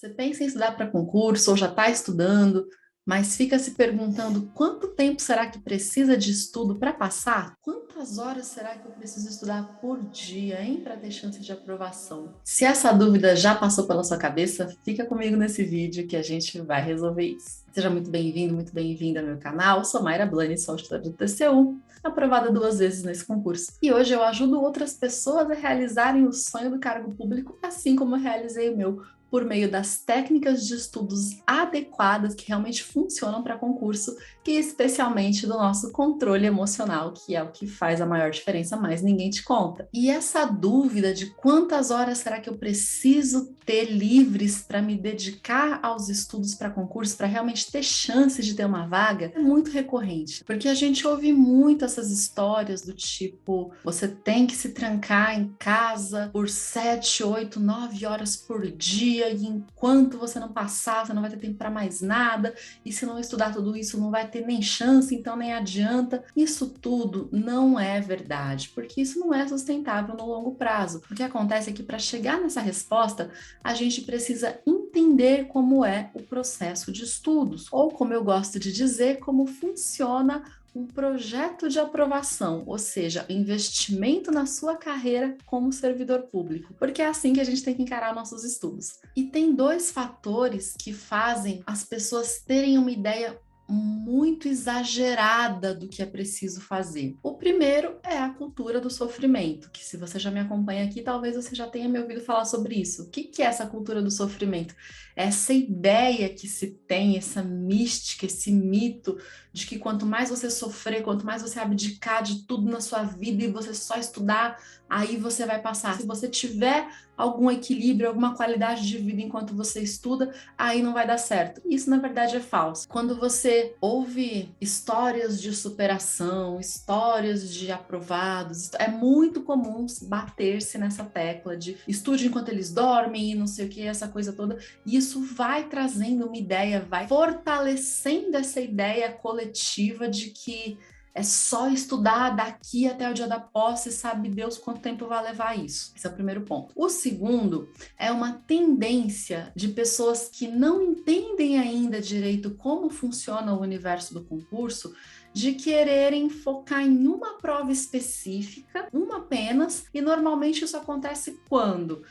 Você pensa em estudar para concurso ou já está estudando, mas fica se perguntando quanto tempo será que precisa de estudo para passar? Quantas horas será que eu preciso estudar por dia, hein, para ter chance de aprovação? Se essa dúvida já passou pela sua cabeça, fica comigo nesse vídeo que a gente vai resolver isso. Seja muito bem-vindo, muito bem-vinda ao meu canal. Eu sou Mayra Blani, sou estudante do TCU, aprovada 2 vezes nesse concurso. E hoje eu ajudo outras pessoas a realizarem o sonho do cargo público, assim como eu realizei o meu, por meio das técnicas de estudos adequadas que realmente funcionam para concurso e especialmente do nosso controle emocional, que é o que faz a maior diferença, mas ninguém te conta. E essa dúvida de quantas horas será que eu preciso ter livres para me dedicar aos estudos para concurso, para realmente ter chance de ter uma vaga, é muito recorrente, porque a gente ouve muito essas histórias do tipo, você tem que se trancar em casa por 7, 8, 9 horas por dia, e enquanto você não passar, você não vai ter tempo para mais nada, e se não estudar tudo isso, não vai ter nem chance, então nem adianta. Isso tudo não é verdade, porque isso não é sustentável no longo prazo. O que acontece é que para chegar nessa resposta, a gente precisa entender como é o processo de estudos, ou como eu gosto de dizer, como funciona um projeto de aprovação, ou seja, investimento na sua carreira como servidor público, porque é assim que a gente tem que encarar nossos estudos. E tem 2 fatores que fazem as pessoas terem uma ideia muito exagerada do que é preciso fazer. O primeiro é a cultura do sofrimento, que se você já me acompanha aqui, talvez você já tenha me ouvido falar sobre isso. O que é essa cultura do sofrimento? Essa ideia que se tem, essa mística, esse mito de que quanto mais você sofrer, quanto mais você abdicar de tudo na sua vida e você só estudar, aí você vai passar. Se você tiver algum equilíbrio, alguma qualidade de vida enquanto você estuda, aí não vai dar certo. Isso, na verdade, é falso. Quando você ouve histórias de superação, histórias de aprovados, é muito comum bater-se nessa tecla de estude enquanto eles dormem e não sei o que, essa coisa toda. E isso vai trazendo uma ideia, vai fortalecendo essa ideia coletiva de que é só estudar daqui até o dia da posse, sabe Deus quanto tempo vai levar isso. Esse é o primeiro ponto. O segundo é uma tendência de pessoas que não entendem ainda direito como funciona o universo do concurso, de quererem focar em uma prova específica, uma apenas, e normalmente isso acontece quando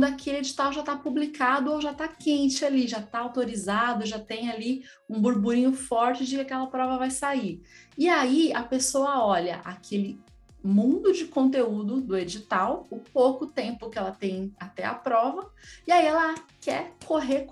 aquele edital já está publicado ou já está quente ali, já está autorizado, já tem ali um burburinho forte de que aquela prova vai sair. E aí a pessoa olha aquele mundo de conteúdo do edital, o pouco tempo que ela tem até a prova, e aí ela quer correr,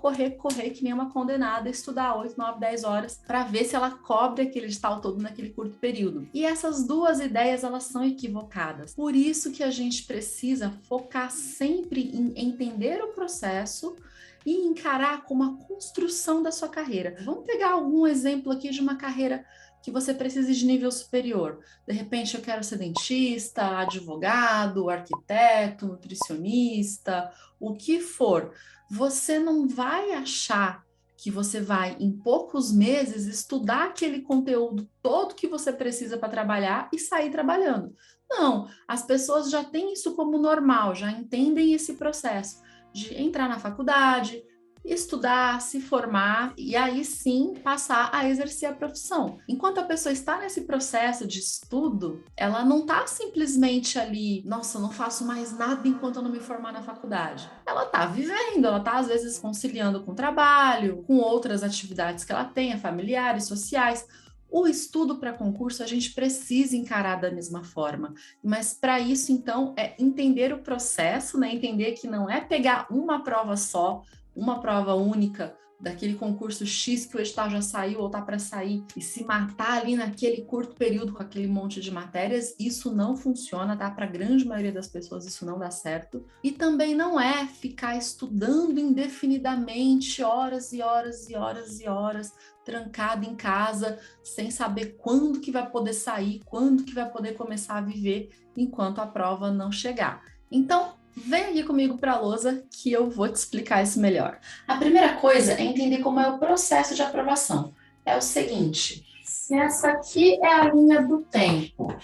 que nem uma condenada, estudar 8, 9, 10 horas para ver se ela cobre aquele edital todo naquele curto período. E essas 2 ideias, elas são equivocadas. Por isso que a gente precisa focar sempre em entender o processo e encarar como a construção da sua carreira. Vamos pegar algum exemplo aqui de uma carreira que você precise de nível superior. De repente, eu quero ser dentista, advogado, arquiteto, nutricionista, o que for. Você não vai achar que você vai, em poucos meses, estudar aquele conteúdo todo que você precisa para trabalhar e sair trabalhando. Não, as pessoas já têm isso como normal, já entendem esse processo de entrar na faculdade, estudar, se formar e aí sim passar a exercer a profissão. Enquanto a pessoa está nesse processo de estudo, ela não está simplesmente ali, nossa, eu não faço mais nada enquanto eu não me formar na faculdade. Ela está vivendo, ela está às vezes conciliando com o trabalho, com outras atividades que ela tenha, familiares, sociais. O estudo para concurso a gente precisa encarar da mesma forma, mas para isso então é entender o processo, né? Entender que não é pegar uma prova só, uma prova única daquele concurso X que o edital já saiu ou está para sair e se matar ali naquele curto período com aquele monte de matérias, isso não funciona, tá? Para a grande maioria das pessoas isso não dá certo. E também não é ficar estudando indefinidamente horas e horas e horas e horas trancado em casa, sem saber quando que vai poder sair, quando que vai poder começar a viver enquanto a prova não chegar. Então, vem aqui comigo para a lousa que eu vou te explicar isso melhor. A primeira coisa é entender como é o processo de aprovação. É o seguinte, se essa aqui é a linha do tempo,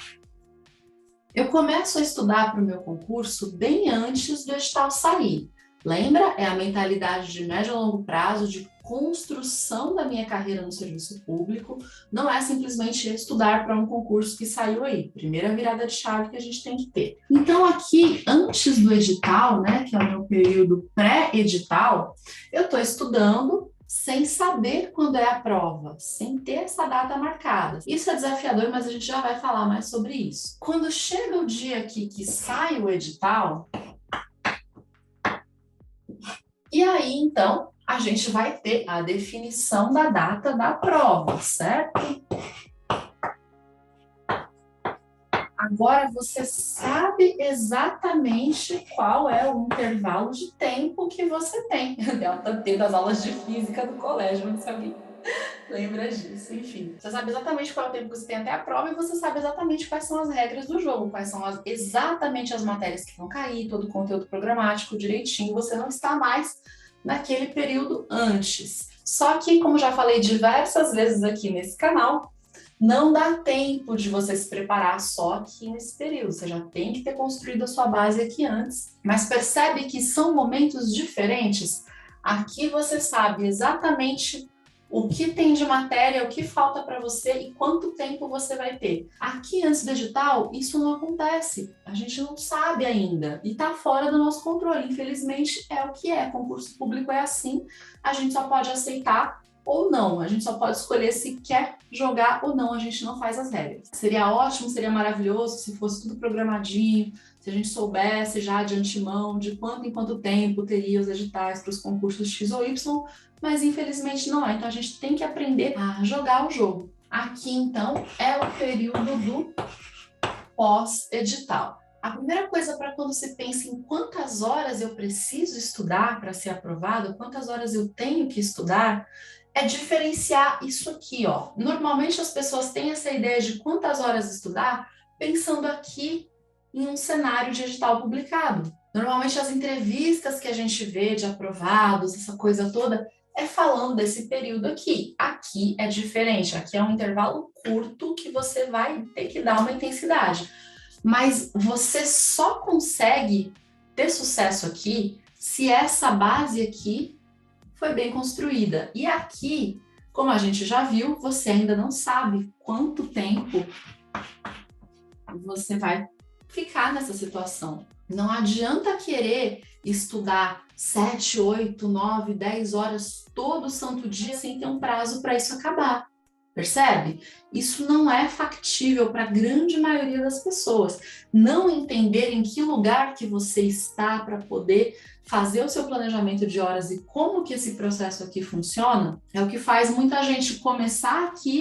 eu começo a estudar para o meu concurso bem antes do edital sair. Lembra? É a mentalidade de médio a longo prazo, de construção da minha carreira no serviço público, não é simplesmente estudar para um concurso que saiu aí. Primeira virada de chave que a gente tem que ter. Então, aqui, antes do edital, né, que é o meu período pré-edital, eu estou estudando sem saber quando é a prova, sem ter essa data marcada. Isso é desafiador, mas a gente já vai falar mais sobre isso. Quando chega o dia aqui que sai o edital, e aí, então, a gente vai ter a definição da data da prova, certo? Agora você sabe exatamente qual é o intervalo de tempo que você tem. Eu tô tendo as aulas de física do colégio, não sabia. Lembra disso, enfim. Você sabe exatamente qual é o tempo que você tem até a prova e você sabe exatamente quais são as regras do jogo, quais são exatamente as matérias que vão cair, todo o conteúdo programático direitinho. Você não está mais naquele período antes. Só que, como já falei diversas vezes aqui nesse canal, não dá tempo de você se preparar só aqui nesse período. Você já tem que ter construído a sua base aqui antes. Mas percebe que são momentos diferentes? Aqui você sabe exatamente o que tem de matéria, o que falta para você e quanto tempo você vai ter. Aqui, antes do edital, isso não acontece. A gente não sabe ainda e está fora do nosso controle. Infelizmente, é o que é. Concurso público é assim. A gente só pode aceitar ou não. A gente só pode escolher se quer jogar ou não. A gente não faz as regras. Seria ótimo, seria maravilhoso se fosse tudo programadinho, se a gente soubesse já de antemão de quanto em quanto tempo teria os editais para os concursos X ou Y, mas infelizmente não é. Então a gente tem que aprender a jogar o jogo. Aqui então é o período do pós-edital. A primeira coisa para quando se pensa em quantas horas eu preciso estudar para ser aprovado, quantas horas eu tenho que estudar, é diferenciar isso aqui, ó. Normalmente as pessoas têm essa ideia de quantas horas estudar pensando aqui em um cenário de edital publicado. Normalmente as entrevistas que a gente vê de aprovados, essa coisa toda, é falando desse período aqui. Aqui é diferente, aqui é um intervalo curto que você vai ter que dar uma intensidade. Mas você só consegue ter sucesso aqui se essa base aqui foi bem construída. E aqui, como a gente já viu, você ainda não sabe quanto tempo você vai ficar nessa situação. Não adianta querer estudar 7, 8, 9, 10 horas todo santo dia sem ter um prazo para isso acabar. Percebe? Isso não é factível para a grande maioria das pessoas. Não entender em que lugar que você está para poder fazer o seu planejamento de horas e como que esse processo aqui funciona, é o que faz muita gente começar aqui,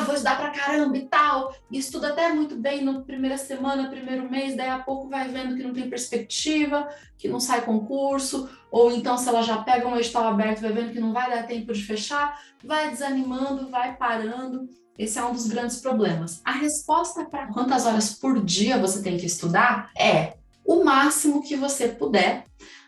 vou estudar pra caramba e tal, e estuda até muito bem na primeira semana, primeiro mês, daí a pouco vai vendo que não tem perspectiva, que não sai concurso, ou então se ela já pega um edital aberto, vai vendo que não vai dar tempo de fechar, vai desanimando, vai parando. Esse é um dos grandes problemas. A resposta para quantas horas por dia você tem que estudar é o máximo que você puder,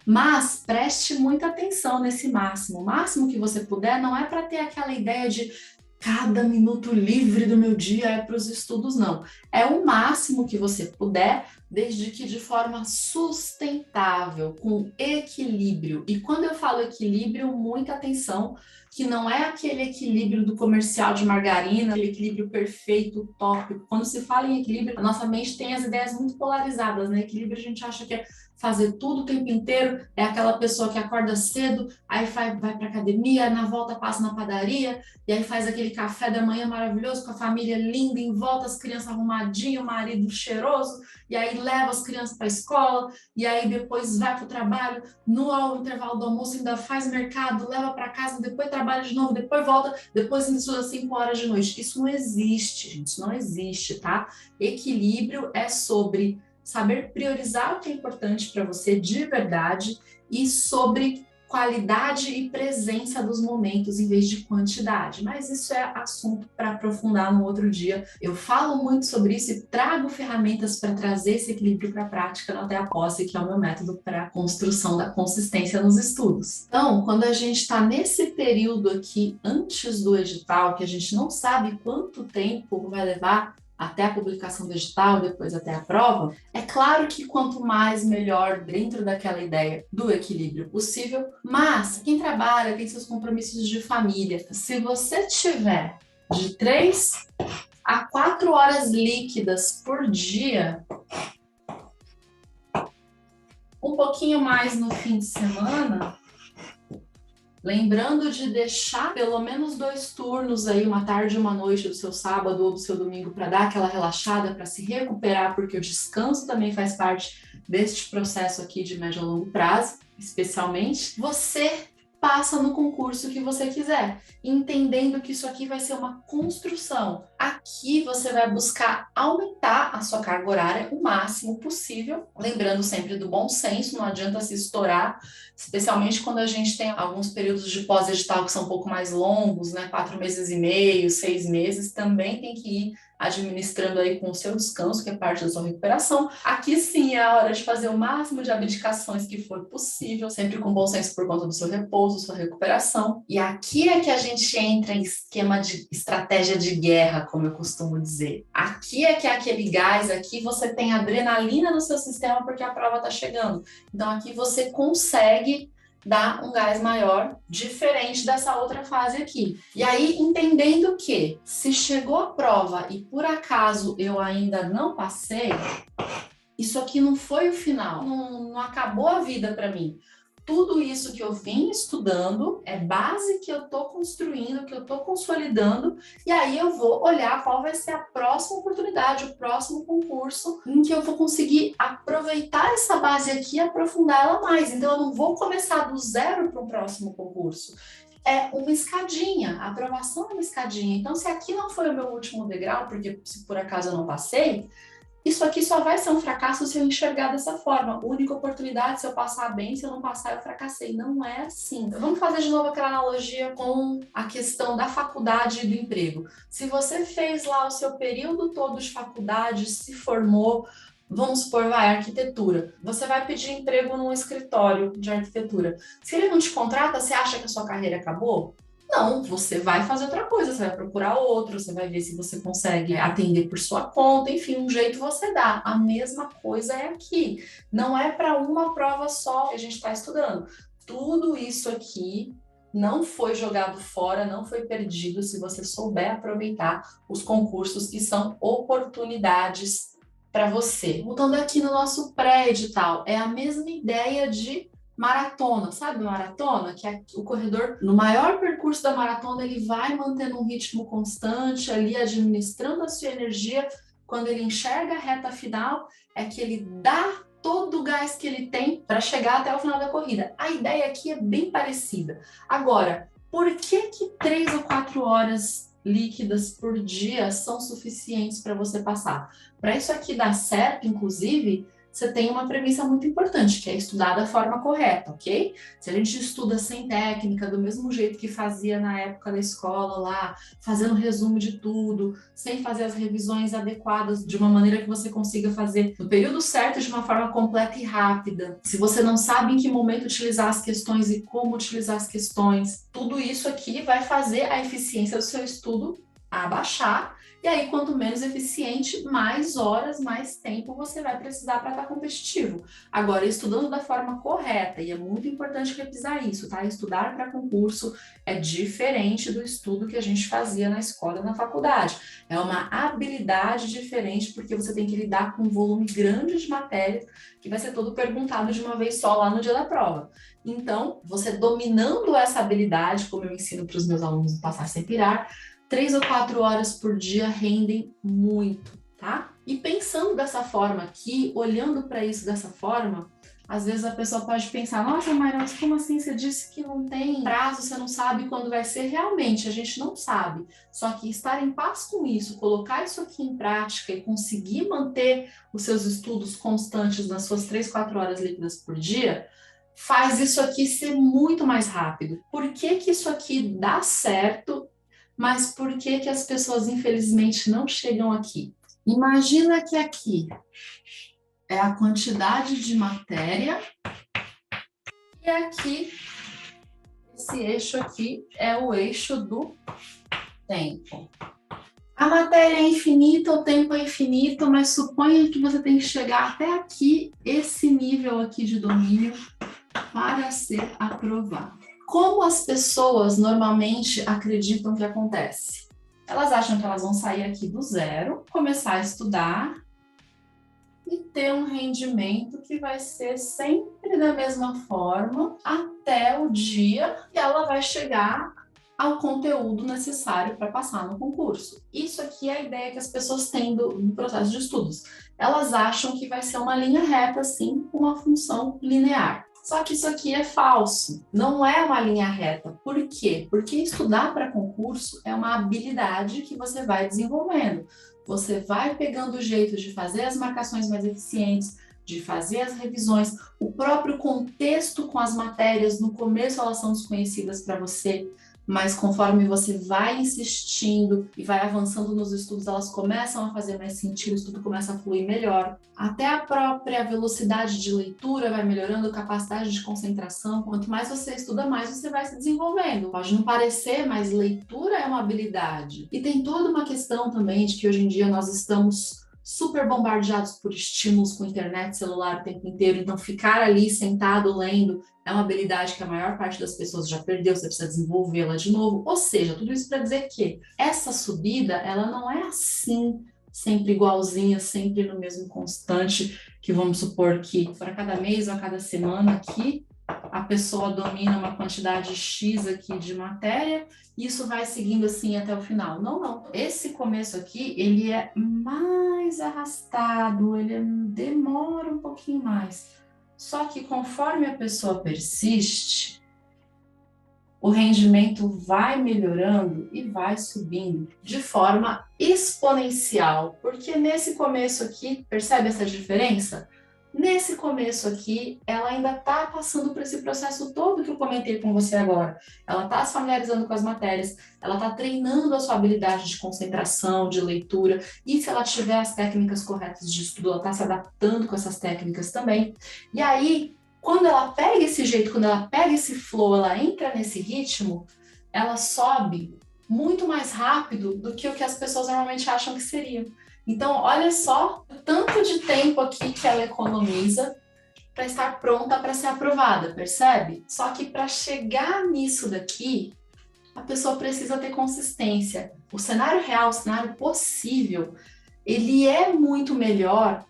mas preste muita atenção nesse máximo. O máximo que você puder não é para ter aquela ideia de cada minuto livre do meu dia é para os estudos, não. É o máximo que você puder, desde que de forma sustentável, com equilíbrio. E quando eu falo equilíbrio, muita atenção, que não é aquele equilíbrio do comercial de margarina, aquele equilíbrio perfeito, utópico. Quando se fala em equilíbrio, a nossa mente tem as ideias muito polarizadas, né? Equilíbrio a gente acha que é fazer tudo o tempo inteiro, é aquela pessoa que acorda cedo, aí vai para academia, na volta passa na padaria, e aí faz aquele café da manhã maravilhoso com a família linda em volta, as crianças arrumadinhas, o marido cheiroso, e aí leva as crianças para a escola, e aí depois vai para o trabalho, no intervalo do almoço ainda faz mercado, leva para casa, depois trabalha de novo, depois volta, depois ainda estuda 5 horas de noite. Isso não existe, gente, isso não existe, tá? Equilíbrio é sobre saber priorizar o que é importante para você de verdade e sobre qualidade e presença dos momentos em vez de quantidade. Mas isso é assunto para aprofundar no outro dia. Eu falo muito sobre isso e trago ferramentas para trazer esse equilíbrio para a prática no Até a Posse, que é o meu método para a construção da consistência nos estudos. Então, quando a gente está nesse período aqui antes do edital, que a gente não sabe quanto tempo vai levar até a publicação do edital, depois até a prova, é claro que quanto mais melhor dentro daquela ideia do equilíbrio possível, mas quem trabalha tem seus compromissos de família. Se você tiver de 3 a 4 horas líquidas por dia, um pouquinho mais no fim de semana, lembrando de deixar pelo menos 2 turnos aí, uma tarde e uma noite do seu sábado ou do seu domingo para dar aquela relaxada, para se recuperar, porque o descanso também faz parte deste processo aqui de médio a longo prazo, especialmente, você passa no concurso que você quiser, entendendo que isso aqui vai ser uma construção. Aqui você vai buscar aumentar a sua carga horária o máximo possível, lembrando sempre do bom senso, não adianta se estourar, especialmente quando a gente tem alguns períodos de pós-edital que são um pouco mais longos, né? 4 meses e meio, 6 meses, também tem que ir administrando aí com o seu descanso, que é parte da sua recuperação. Aqui sim é a hora de fazer o máximo de abdicações que for possível, sempre com bom senso por conta do seu repouso, sua recuperação. E aqui é que a gente entra em esquema de estratégia de guerra, como eu costumo dizer. Aqui é que é aquele gás, aqui você tem adrenalina no seu sistema porque a prova está chegando. Então aqui você consegue dar um gás maior, diferente dessa outra fase aqui. E aí, entendendo que se chegou a prova e por acaso eu ainda não passei, isso aqui não foi o final, não acabou a vida para mim. Tudo isso que eu vim estudando é base que eu estou construindo, que eu estou consolidando, e aí eu vou olhar qual vai ser a próxima oportunidade, o próximo concurso em que eu vou conseguir aproveitar essa base aqui e aprofundar ela mais. Então eu não vou começar do zero para um próximo concurso. É uma escadinha, a aprovação é uma escadinha. Então se aqui não foi o meu último degrau, porque se por acaso eu não passei, isso aqui só vai ser um fracasso se eu enxergar dessa forma. Única oportunidade, se eu passar bem, se eu não passar, eu fracassei. Não é assim. Vamos fazer de novo aquela analogia com a questão da faculdade e do emprego. Se você fez lá o seu período todo de faculdade, se formou, vamos supor, vai, arquitetura. Você vai pedir emprego num escritório de arquitetura. Se ele não te contrata, você acha que a sua carreira acabou? Não, você vai fazer outra coisa, você vai procurar outro, você vai ver se você consegue atender por sua conta, enfim, um jeito você dá. A mesma coisa é aqui. Não é para uma prova só que a gente está estudando. Tudo isso aqui não foi jogado fora, não foi perdido se você souber aproveitar os concursos que são oportunidades para você. Voltando aqui no nosso pré-edital, é a mesma ideia de maratona, sabe maratona? Que é o corredor, no maior percurso da maratona, ele vai mantendo um ritmo constante ali, administrando a sua energia. Quando ele enxerga a reta final, é que ele dá todo o gás que ele tem para chegar até o final da corrida. A ideia aqui é bem parecida. Agora, por que 3 ou 4 horas líquidas por dia são suficientes para você passar? Para isso aqui dar certo, inclusive, você tem uma premissa muito importante, que é estudar da forma correta, ok? Se a gente estuda sem técnica, do mesmo jeito que fazia na época da escola lá, fazendo resumo de tudo, sem fazer as revisões adequadas, de uma maneira que você consiga fazer no período certo, de uma forma completa e rápida. Se você não sabe em que momento utilizar as questões e como utilizar as questões, tudo isso aqui vai fazer a eficiência do seu estudo abaixar. E aí, quanto menos eficiente, mais horas, mais tempo você vai precisar para estar competitivo. Agora, estudando da forma correta, e é muito importante revisar isso, tá? Estudar para concurso é diferente do estudo que a gente fazia na escola e na faculdade. É uma habilidade diferente, porque você tem que lidar com um volume grande de matérias, que vai ser todo perguntado de uma vez só lá no dia da prova. Então, você dominando essa habilidade, como eu ensino para os meus alunos no Passar Sem Pirar, 3 ou 4 horas por dia rendem muito, tá? E pensando dessa forma aqui, olhando para isso dessa forma, às vezes a pessoa pode pensar, nossa, Mayra, mas como assim? Você disse que não tem prazo, você não sabe quando vai ser. Realmente, a gente não sabe. Só que estar em paz com isso, colocar isso aqui em prática e conseguir manter os seus estudos constantes nas suas 3, 4 horas líquidas por dia, faz isso aqui ser muito mais rápido. Por que que isso aqui dá certo? Mas por que que as pessoas, infelizmente, não chegam aqui? Imagina que aqui é a quantidade de matéria e aqui, esse eixo aqui é o eixo do tempo. A matéria é infinita, o tempo é infinito, mas suponha que você tem que chegar até aqui, esse nível aqui de domínio, para ser aprovado. Como as pessoas normalmente acreditam que acontece? Elas acham que elas vão sair aqui do zero, começar a estudar e ter um rendimento que vai ser sempre da mesma forma até o dia que ela vai chegar ao conteúdo necessário para passar no concurso. Isso aqui é a ideia que as pessoas têm do processo de estudos. Elas acham que vai ser uma linha reta, assim, com uma função linear. Só que isso aqui é falso, não é uma linha reta. Por quê? Porque estudar para concurso é uma habilidade que você vai desenvolvendo. Você vai pegando o jeito de fazer as marcações mais eficientes, de fazer as revisões, o próprio contexto com as matérias, no começo elas são desconhecidas para você, mas conforme você vai insistindo e vai avançando nos estudos, elas começam a fazer mais sentido, o estudo começa a fluir melhor. Até a própria velocidade de leitura vai melhorando, a capacidade de concentração. Quanto mais você estuda, mais você vai se desenvolvendo. Pode não parecer, mas leitura é uma habilidade. E tem toda uma questão também de que hoje em dia nós estamos super bombardeados por estímulos com internet, celular o tempo inteiro, então ficar ali sentado lendo é uma habilidade que a maior parte das pessoas já perdeu, você precisa desenvolvê-la de novo. Ou seja, tudo isso para dizer que essa subida, ela não é assim, sempre igualzinha, sempre no mesmo constante, que vamos supor que para cada mês ou a cada semana aqui, a pessoa domina uma quantidade X aqui de matéria, e isso vai seguindo assim até o final. Não, não. Esse começo aqui, ele é mais arrastado, ele demora um pouquinho mais. Só que conforme a pessoa persiste, o rendimento vai melhorando e vai subindo de forma exponencial. Porque nesse começo aqui, percebe essa diferença? Nesse começo aqui, ela ainda está passando por esse processo todo que eu comentei com você agora. Ela está se familiarizando com as matérias, ela está treinando a sua habilidade de concentração, de leitura, e se ela tiver as técnicas corretas de estudo, ela está se adaptando com essas técnicas também. E aí, quando ela pega esse jeito, quando ela pega esse flow, ela entra nesse ritmo, ela sobe muito mais rápido do que o que as pessoas normalmente acham que seria. Então, olha só o tanto de tempo aqui que ela economiza para estar pronta para ser aprovada, percebe? Só que para chegar nisso daqui, a pessoa precisa ter consistência. O cenário real, o cenário possível, ele é muito melhor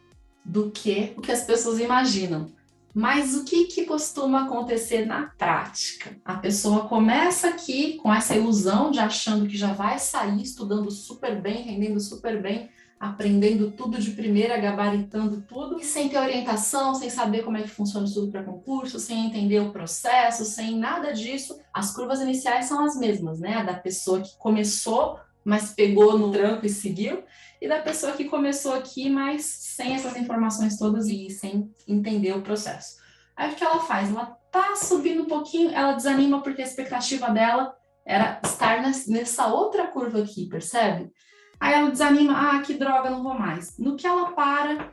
do que o que as pessoas imaginam. Mas o que costuma acontecer na prática? A pessoa começa aqui com essa ilusão de achando que já vai sair estudando super bem, rendendo super bem, aprendendo tudo de primeira, gabaritando tudo, e sem ter orientação, sem saber como é que funciona o estudo para concurso, sem entender o processo, sem nada disso. As curvas iniciais são as mesmas, né? A da pessoa que começou, mas pegou no tranco e seguiu, e da pessoa que começou aqui, mas sem essas informações todas e sem entender o processo. Aí o que ela faz? Ela tá subindo um pouquinho, ela desanima porque a expectativa dela era estar nessa outra curva aqui, percebe? Aí ela desanima, ah, que droga, não vou mais. No que ela para,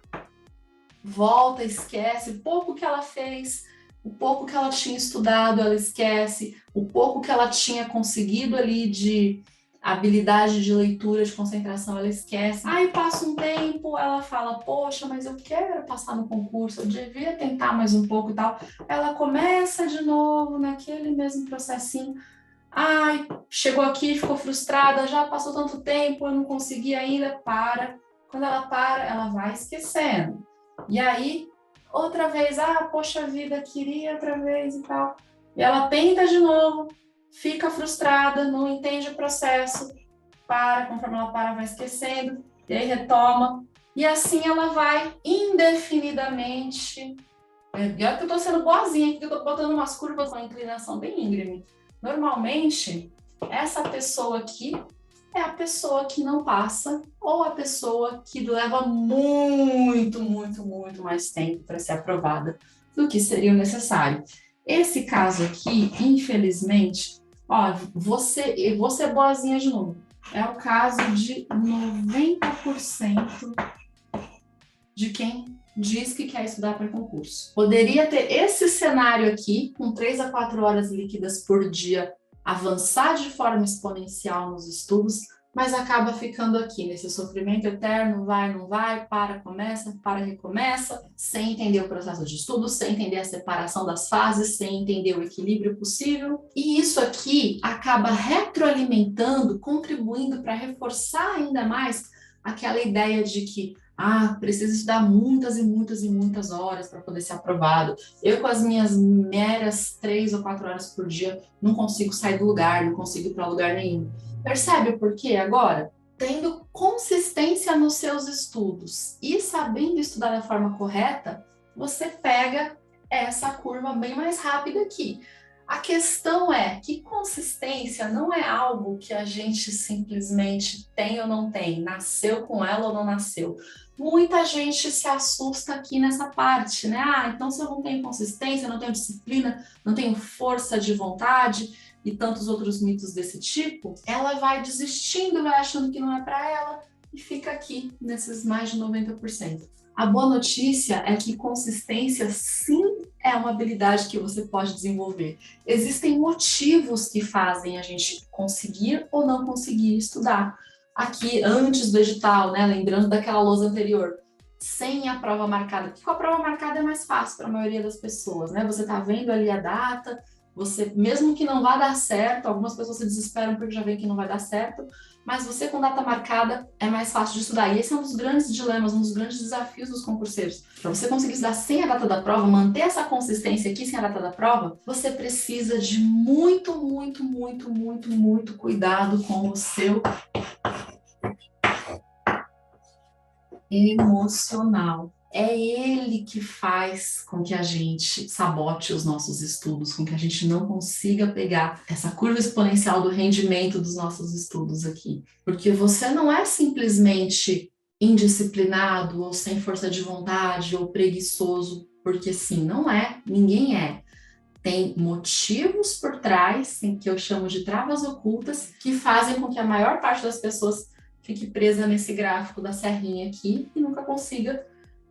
volta, esquece, o pouco que ela fez, o pouco que ela tinha estudado, ela esquece, o pouco que ela tinha conseguido ali de habilidade de leitura, de concentração, ela esquece. Aí passa um tempo, ela fala, poxa, mas eu quero passar no concurso, eu devia tentar mais um pouco e tal. Ela começa de novo naquele mesmo processinho. Ai, chegou aqui, ficou frustrada, já passou tanto tempo, eu não consegui ainda, para. Quando ela para, ela vai esquecendo. E aí, outra vez, ah, poxa vida, queria outra vez e tal. E ela tenta de novo, fica frustrada, não entende o processo, para, conforme ela para, vai esquecendo, e aí retoma. E assim ela vai indefinidamente. E olha que eu tô sendo boazinha aqui, que eu tô botando umas curvas com inclinação bem íngreme. Normalmente, essa pessoa aqui é a pessoa que não passa ou a pessoa que leva muito, muito, muito mais tempo para ser aprovada do que seria o necessário. Esse caso aqui, infelizmente, ó, você é boazinha de novo. É o caso de 90% de quem diz que quer estudar para concurso. Poderia ter esse cenário aqui, com 3 a 4 horas líquidas por dia, avançar de forma exponencial nos estudos, mas acaba ficando aqui nesse sofrimento eterno, vai, não vai, para, começa, para, recomeça, sem entender o processo de estudo, sem entender a separação das fases, sem entender o equilíbrio possível. E isso aqui acaba retroalimentando, contribuindo para reforçar ainda mais aquela ideia de que precisa estudar muitas e muitas e muitas horas para poder ser aprovado. Eu, com as minhas meras 3 ou 4 horas por dia, não consigo sair do lugar, não consigo ir para lugar nenhum. Percebe por quê agora? Tendo consistência nos seus estudos e sabendo estudar da forma correta, você pega essa curva bem mais rápida aqui. A questão é que consistência não é algo que a gente simplesmente tem ou não tem, nasceu com ela ou não nasceu. Muita gente se assusta aqui nessa parte, né? Então se eu não tenho consistência, não tenho disciplina, não tenho força de vontade e tantos outros mitos desse tipo, ela vai desistindo, vai achando que não é para ela e fica aqui nesses mais de 90%. A boa notícia é que consistência sim é uma habilidade que você pode desenvolver. Existem motivos que fazem a gente conseguir ou não conseguir estudar. Aqui, antes do edital, né, lembrando daquela lousa anterior, sem a prova marcada, porque com a prova marcada é mais fácil para a maioria das pessoas, né? Você está vendo ali a data, você, mesmo que não vá dar certo, algumas pessoas se desesperam porque já veem que não vai dar certo, mas você com data marcada é mais fácil de estudar. E esse é um dos grandes dilemas, um dos grandes desafios dos concurseiros. Para você conseguir estudar sem a data da prova, manter essa consistência aqui sem a data da prova, você precisa de muito, muito, muito, muito, muito cuidado com o seu emocional. É ele que faz com que a gente sabote os nossos estudos, com que a gente não consiga pegar essa curva exponencial do rendimento dos nossos estudos aqui. Porque você não é simplesmente indisciplinado ou sem força de vontade ou preguiçoso, porque sim, não é, ninguém é. Tem motivos por trás, que eu chamo de travas ocultas, que fazem com que a maior parte das pessoas fique presa nesse gráfico da serrinha aqui e nunca consiga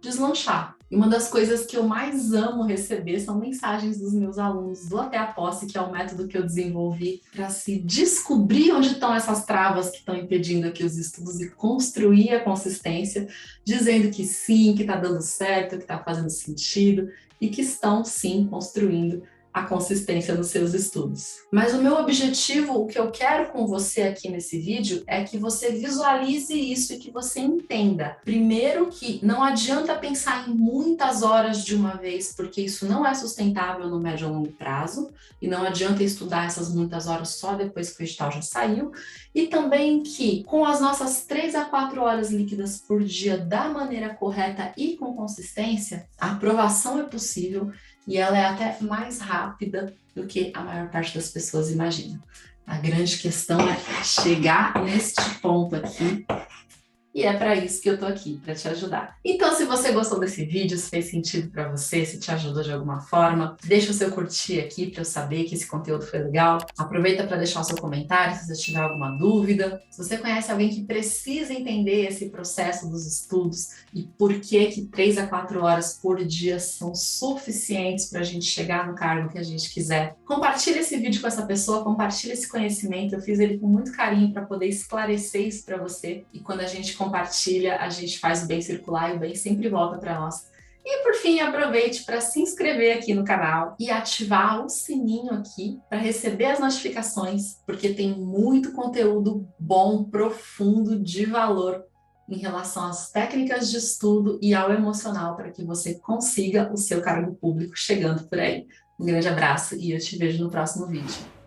deslanchar. E uma das coisas que eu mais amo receber são mensagens dos meus alunos do Até a Posse, que é o método que eu desenvolvi para se descobrir onde estão essas travas que estão impedindo aqui os estudos e construir a consistência, dizendo que sim, que está dando certo, que está fazendo sentido e que estão sim construindo a consistência nos seus estudos. Mas o meu objetivo, o que eu quero com você aqui nesse vídeo, é que você visualize isso e que você entenda. Primeiro que não adianta pensar em muitas horas de uma vez, porque isso não é sustentável no médio a longo prazo, e não adianta estudar essas muitas horas só depois que o edital já saiu, e também que com as nossas 3 a 4 horas líquidas por dia da maneira correta e com consistência, a aprovação é possível e ela é até mais rápida do que a maior parte das pessoas imagina. A grande questão é chegar neste ponto aqui, e é para isso que eu tô aqui, para te ajudar. Então, se você gostou desse vídeo, se fez sentido para você, se te ajudou de alguma forma, deixa o seu curtir aqui para eu saber que esse conteúdo foi legal. Aproveita para deixar o seu comentário se você tiver alguma dúvida. Se você conhece alguém que precisa entender esse processo dos estudos e por que 3 a 4 horas por dia são suficientes para a gente chegar no cargo que a gente quiser, compartilha esse vídeo com essa pessoa, compartilha esse conhecimento. Eu fiz ele com muito carinho para poder esclarecer isso para você. E quando a gente compartilha, a gente faz o bem circular e o bem sempre volta para nós. E por fim, aproveite para se inscrever aqui no canal e ativar o sininho aqui para receber as notificações, porque tem muito conteúdo bom, profundo, de valor em relação às técnicas de estudo e ao emocional para que você consiga o seu cargo público chegando por aí. Um grande abraço e eu te vejo no próximo vídeo.